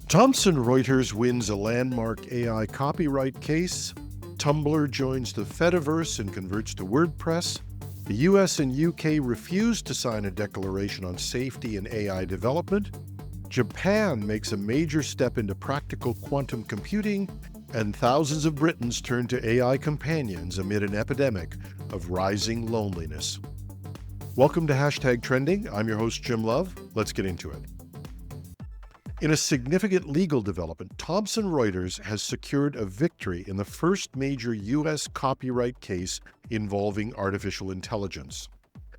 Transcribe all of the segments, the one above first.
Thomson Reuters wins a landmark AI copyright case. Tumblr joins the Fediverse and converts to WordPress. The US and UK refuse to sign a declaration on safety in AI development. Japan makes a major step into practical quantum computing, and thousands of Britons turn to AI companions amid an epidemic of rising loneliness. Welcome to #Trending. I'm your host, Jim Love. Let's get into it. In a significant legal development, Thomson Reuters has secured a victory in the first major U.S. copyright case involving artificial intelligence.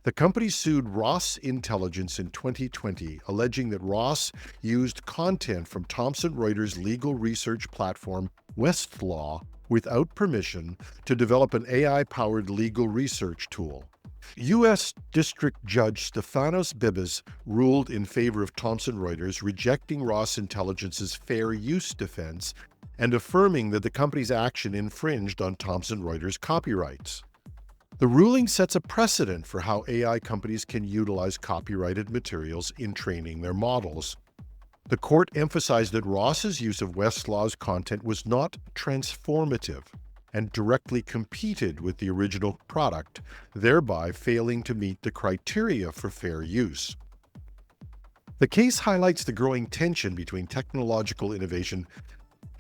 The company sued Ross Intelligence in 2020, alleging that Ross used content from Thomson Reuters' legal research platform, Westlaw, without permission to develop an AI-powered legal research tool. U.S. District Judge Stefanos Bibas ruled in favor of Thomson Reuters, rejecting Ross Intelligence's fair use defense and affirming that the company's action infringed on Thomson Reuters' copyrights. The ruling sets a precedent for how AI companies can utilize copyrighted materials in training their models. The court emphasized that Ross's use of Westlaw's content was not transformative and directly competed with the original product, thereby failing to meet the criteria for fair use. The case highlights the growing tension between technological innovation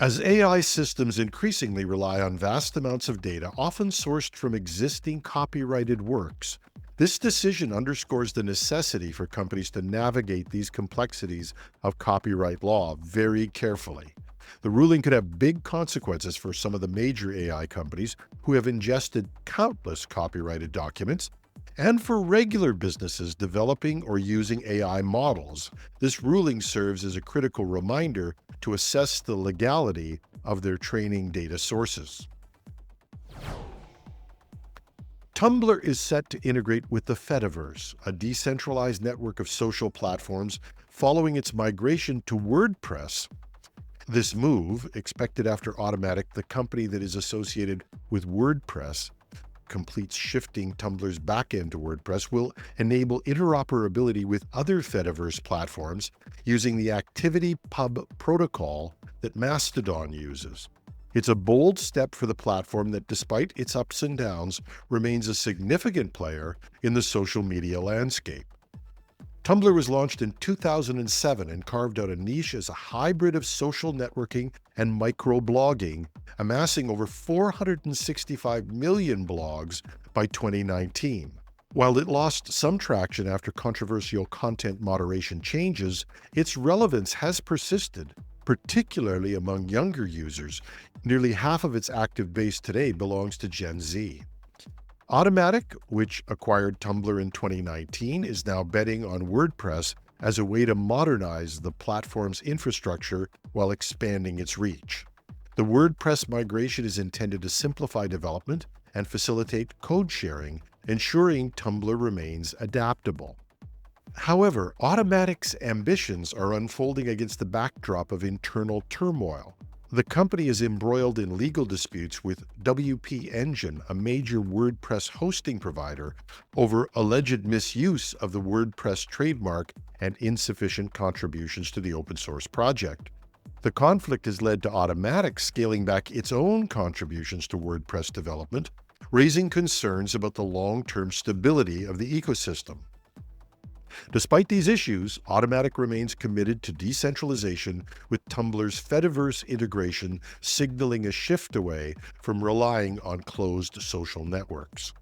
as AI systems increasingly rely on vast amounts of data, often sourced from existing copyrighted works. This decision underscores the necessity for companies to navigate these complexities of copyright law very carefully. The ruling could have big consequences for some of the major AI companies who have ingested countless copyrighted documents, and for regular businesses developing or using AI models. This ruling serves as a critical reminder to assess the legality of their training data sources. Tumblr is set to integrate with the Fediverse, a decentralized network of social platforms, following its migration to WordPress. This move, expected after Epidemic, the company that is associated with WordPress, completes shifting Tumblr's backend to WordPress, will enable interoperability with other Fediverse platforms using the ActivityPub protocol that Mastodon uses. It's a bold step for the platform that, despite its ups and downs, remains a significant player in the social media landscape. Tumblr was launched in 2007 and carved out a niche as a hybrid of social networking and microblogging, amassing over 465 million blogs by 2019. While it lost some traction after controversial content moderation changes, its relevance has persisted, particularly among younger users. Nearly half of its active base today belongs to Gen Z. Epidemic, which acquired Tumblr in 2019, is now betting on WordPress as a way to modernize the platform's infrastructure while expanding its reach. The WordPress migration is intended to simplify development and facilitate code sharing, ensuring Tumblr remains adaptable. However, Epidemic's ambitions are unfolding against the backdrop of internal turmoil. The company is embroiled in legal disputes with WP Engine, a major WordPress hosting provider, over alleged misuse of the WordPress trademark and insufficient contributions to the open source project. The conflict has led to Epidemic scaling back its own contributions to WordPress development, raising concerns about the long-term stability of the ecosystem. Despite these issues, Epidemic remains committed to decentralization, with Tumblr's Fediverse integration signaling a shift away from relying on closed social networks.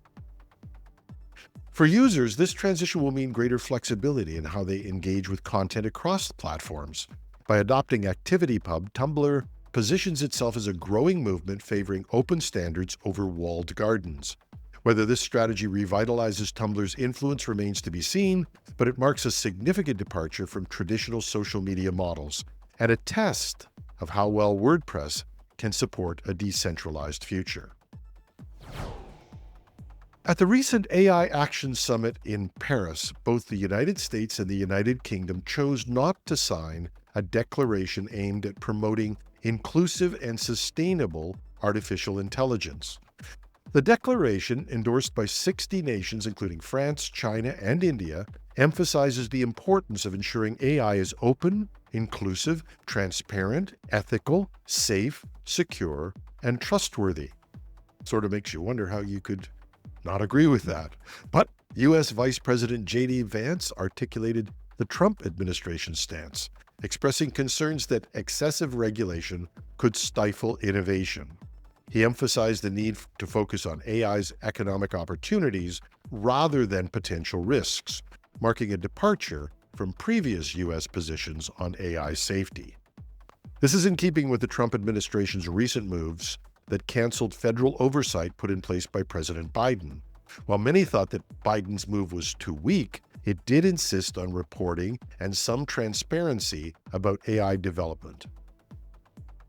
For users, this transition will mean greater flexibility in how they engage with content across platforms. By adopting ActivityPub, Tumblr positions itself as a growing movement favoring open standards over walled gardens. Whether this strategy revitalizes Tumblr's influence remains to be seen, but it marks a significant departure from traditional social media models and a test of how well WordPress can support a decentralized future. At the recent AI Action Summit in Paris, both the United States and the United Kingdom chose not to sign a declaration aimed at promoting inclusive and sustainable artificial intelligence. The declaration, endorsed by 60 nations, including France, China, and India, emphasizes the importance of ensuring AI is open, inclusive, transparent, ethical, safe, secure, and trustworthy. Sort of makes you wonder how you could not agree with that. But U.S. Vice President J.D. Vance articulated the Trump administration's stance, expressing concerns that excessive regulation could stifle innovation. He emphasized the need to focus on AI's economic opportunities rather than potential risks, marking a departure from previous U.S. positions on AI safety. This is in keeping with the Trump administration's recent moves that canceled federal oversight put in place by President Biden. While many thought that Biden's move was too weak, it did insist on reporting and some transparency about AI development.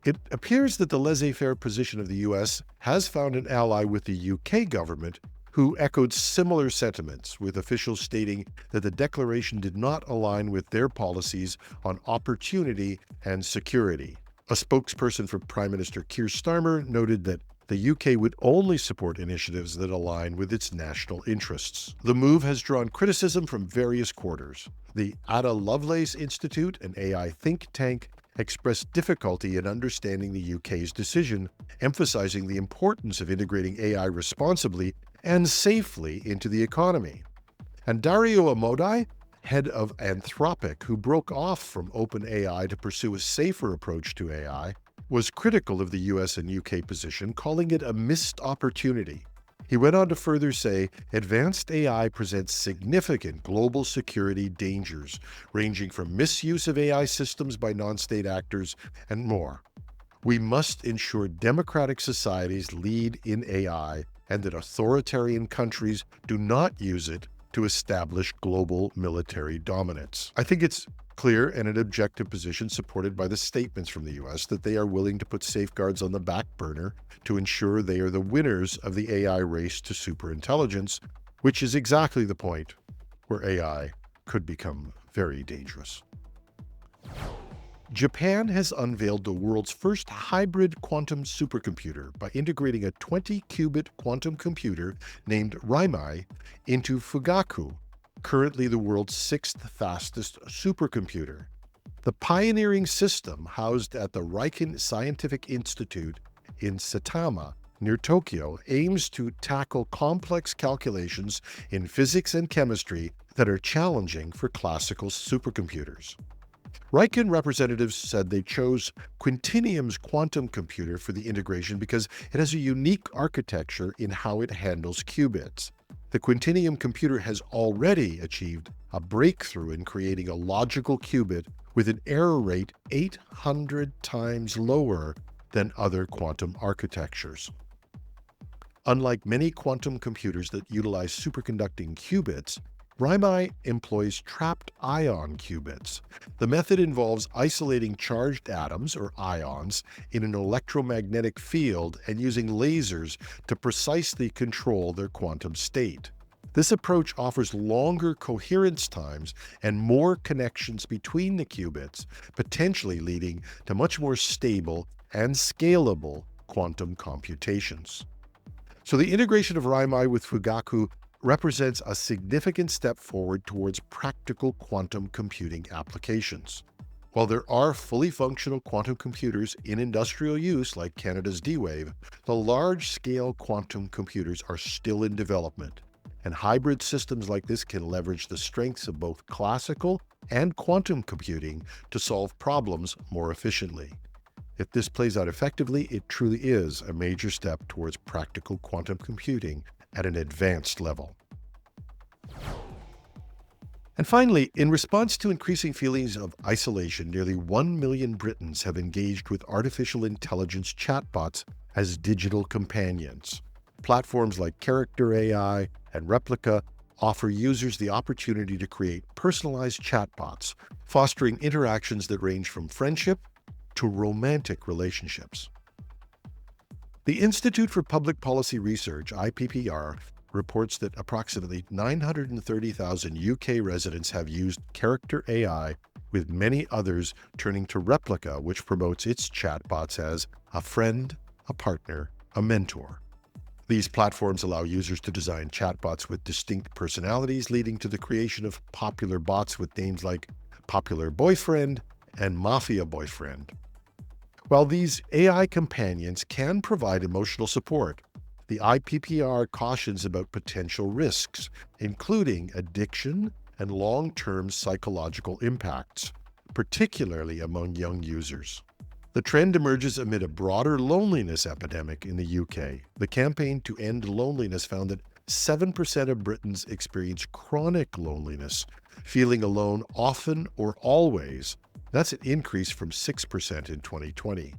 It appears that the laissez-faire position of the U.S. has found an ally with the U.K. government, who echoed similar sentiments, with officials stating that the declaration did not align with their policies on opportunity and security. A spokesperson for Prime Minister Keir Starmer noted that the UK would only support initiatives that align with its national interests. The move has drawn criticism from various quarters. The Ada Lovelace Institute, an AI think tank, expressed difficulty in understanding the UK's decision, emphasizing the importance of integrating AI responsibly and safely into the economy. And Dario Amodei, head of Anthropic, who broke off from OpenAI to pursue a safer approach to AI, was critical of the US and UK position, calling it a missed opportunity. He went on to further say, advanced AI presents significant global security dangers, ranging from misuse of AI systems by non-state actors and more. We must ensure democratic societies lead in AI and that authoritarian countries do not use it to establish global military dominance. I think it's clear and an objective position supported by the statements from the U.S. that they are willing to put safeguards on the back burner to ensure they are the winners of the AI race to superintelligence, which is exactly the point where AI could become very dangerous. Japan has unveiled the world's first hybrid quantum supercomputer by integrating a 20-qubit quantum computer named Raimai into Fugaku, currently the world's sixth fastest supercomputer. The pioneering system, housed at the Riken Scientific Institute in Saitama, near Tokyo, aims to tackle complex calculations in physics and chemistry that are challenging for classical supercomputers. Riken representatives said they chose Quintinium's quantum computer for the integration because it has a unique architecture in how it handles qubits. The Quintinium computer has already achieved a breakthrough in creating a logical qubit with an error rate 800 times lower than other quantum architectures. Unlike many quantum computers that utilize superconducting qubits, Raimai employs trapped ion qubits. The method involves isolating charged atoms, or ions, in an electromagnetic field and using lasers to precisely control their quantum state. This approach offers longer coherence times and more connections between the qubits, potentially leading to much more stable and scalable quantum computations. So the integration of Raimai with Fugaku represents a significant step forward towards practical quantum computing applications. While there are fully functional quantum computers in industrial use, like Canada's D-Wave, the large-scale quantum computers are still in development, and hybrid systems like this can leverage the strengths of both classical and quantum computing to solve problems more efficiently. If this plays out effectively, it truly is a major step towards practical quantum computing at an advanced level. And finally, in response to increasing feelings of isolation, nearly 1 million Britons have engaged with artificial intelligence chatbots as digital companions. Platforms like Character AI and Replica offer users the opportunity to create personalized chatbots, fostering interactions that range from friendship to romantic relationships. The Institute for Public Policy Research, IPPR, reports that approximately 930,000 UK residents have used Character AI, with many others turning to Replica, which promotes its chatbots as a friend, a partner, a mentor. These platforms allow users to design chatbots with distinct personalities, leading to the creation of popular bots with names like Popular Boyfriend and Mafia Boyfriend. While these AI companions can provide emotional support, the IPPR cautions about potential risks, including addiction and long-term psychological impacts, particularly among young users. The trend emerges amid a broader loneliness epidemic in the UK. The campaign to end loneliness found that 7% of Britons experience chronic loneliness, feeling alone often or always. That's an increase from 6% in 2020.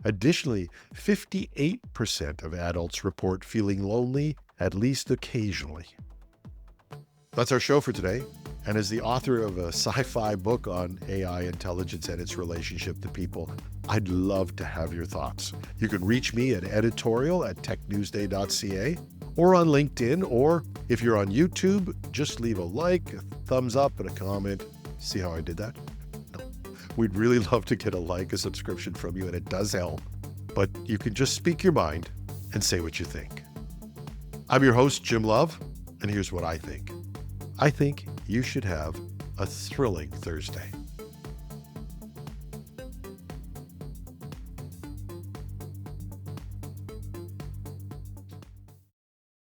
Additionally, 58% of adults report feeling lonely at least occasionally. That's our show for today. And as the author of a sci-fi book on AI intelligence and its relationship to people, I'd love to have your thoughts. You can reach me at editorial@technewsday.ca or on LinkedIn, or if you're on YouTube, just leave a like, a thumbs up, and a comment. See how I did that? No. We'd really love to get a like, a subscription from you, and it does help. But you can just speak your mind and say what you think. I'm your host, Jim Love, and here's what I think. I think you should have a thrilling Thursday.